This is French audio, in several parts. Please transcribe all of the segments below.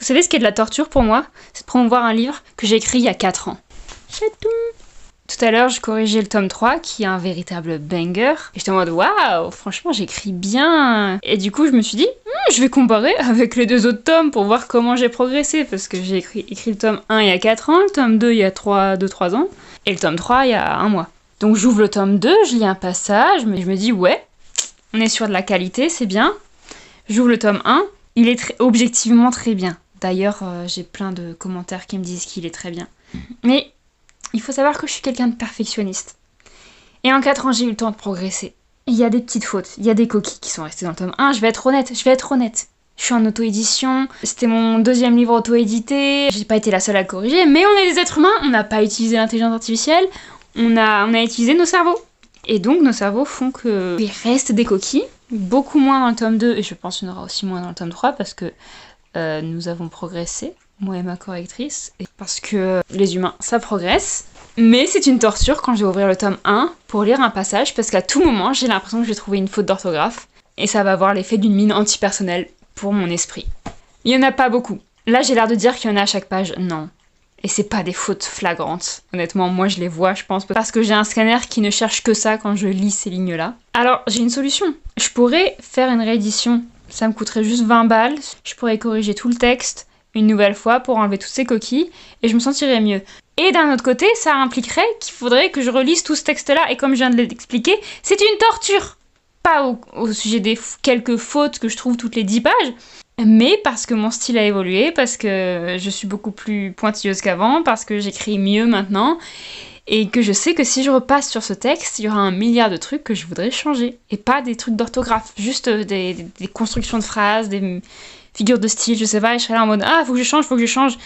savez ce qui est de la torture pour moi? C'est de promouvoir un livre que j'ai écrit il y a 4 ans. Chaton. Tout à l'heure, je corrigeais le tome 3, qui est un véritable banger. Et j'étais en mode, waouh, franchement, j'écris bien. Et du coup, je me suis dit, je vais comparer avec les 2 autres tomes pour voir comment j'ai progressé. Parce que j'ai écrit le tome 1 il y a 4 ans, le tome 2 il y a 2-3 ans, et le tome 3 il y a 1 mois. Donc j'ouvre le tome 2, je lis un passage, mais je me dis, ouais, on est sur de la qualité, c'est bien. J'ouvre le tome 1, il est objectivement très bien. D'ailleurs, j'ai plein de commentaires qui me disent qu'il est très bien. Mais il faut savoir que je suis quelqu'un de perfectionniste. Et en 4 ans, j'ai eu le temps de progresser. Il y a des petites fautes, il y a des coquilles qui sont restées dans le tome 1, je vais être honnête. Je suis en auto-édition, c'était mon 2e livre auto-édité, j'ai pas été la seule à le corriger, mais on est des êtres humains, on n'a pas utilisé l'intelligence artificielle, on a utilisé nos cerveaux. Et donc nos cerveaux font qu'il reste des coquilles, beaucoup moins dans le tome 2, et je pense qu'il y en aura aussi moins dans le tome 3, parce que nous avons progressé, moi et ma correctrice, et parce que les humains, ça progresse. Mais c'est une torture quand je vais ouvrir le tome 1 pour lire un passage, parce qu'à tout moment, j'ai l'impression que je vais trouver une faute d'orthographe, et ça va avoir l'effet d'une mine antipersonnelle pour mon esprit. Il y en a pas beaucoup. Là, j'ai l'air de dire qu'il y en a à chaque page, non. Et c'est pas des fautes flagrantes. Honnêtement, moi je les vois, je pense, parce que j'ai un scanner qui ne cherche que ça quand je lis ces lignes-là. Alors, j'ai une solution. Je pourrais faire une réédition. Ça me coûterait juste 20 balles. Je pourrais corriger tout le texte une nouvelle fois pour enlever toutes ces coquilles, et je me sentirais mieux. Et d'un autre côté, ça impliquerait qu'il faudrait que je relise tout ce texte-là, et comme je viens de l'expliquer, c'est une torture. Pas au sujet des quelques fautes que je trouve toutes les 10 pages, mais parce que mon style a évolué, parce que je suis beaucoup plus pointilleuse qu'avant, parce que j'écris mieux maintenant, et que je sais que si je repasse sur ce texte, il y aura un milliard de trucs que je voudrais changer. Et pas des trucs d'orthographe, juste des constructions de phrases, des figures de style, je sais pas, et je serai là en mode « Ah, faut que je change !»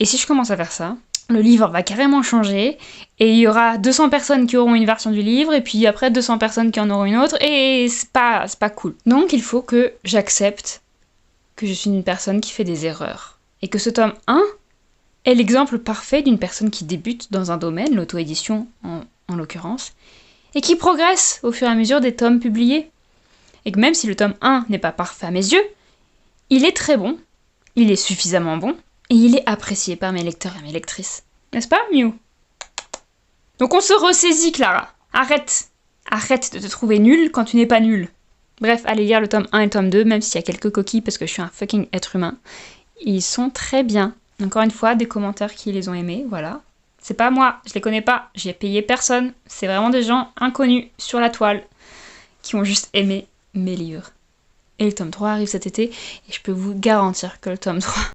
Et si je commence à faire ça, le livre va carrément changer, et il y aura 200 personnes qui auront une version du livre, et puis après 200 personnes qui en auront une autre, et c'est pas cool. Donc il faut que j'accepte que je suis une personne qui fait des erreurs. Et que ce tome 1 est l'exemple parfait d'une personne qui débute dans un domaine, l'auto-édition en l'occurrence, et qui progresse au fur et à mesure des tomes publiés. Et que même si le tome 1 n'est pas parfait à mes yeux, il est très bon, il est suffisamment bon, et il est apprécié par mes lecteurs et mes lectrices. N'est-ce pas, Miu? Donc on se ressaisit, Clara. Arrête de te trouver nulle quand tu n'es pas nulle. Bref, allez lire le tome 1 et le tome 2, même s'il y a quelques coquilles, parce que je suis un fucking être humain. Ils sont très bien. Encore une fois, des commentaires qui les ont aimés, voilà. C'est pas moi, je les connais pas, j'ai payé personne. C'est vraiment des gens inconnus sur la toile qui ont juste aimé mes livres. Et le tome 3 arrive cet été, et je peux vous garantir que le tome 3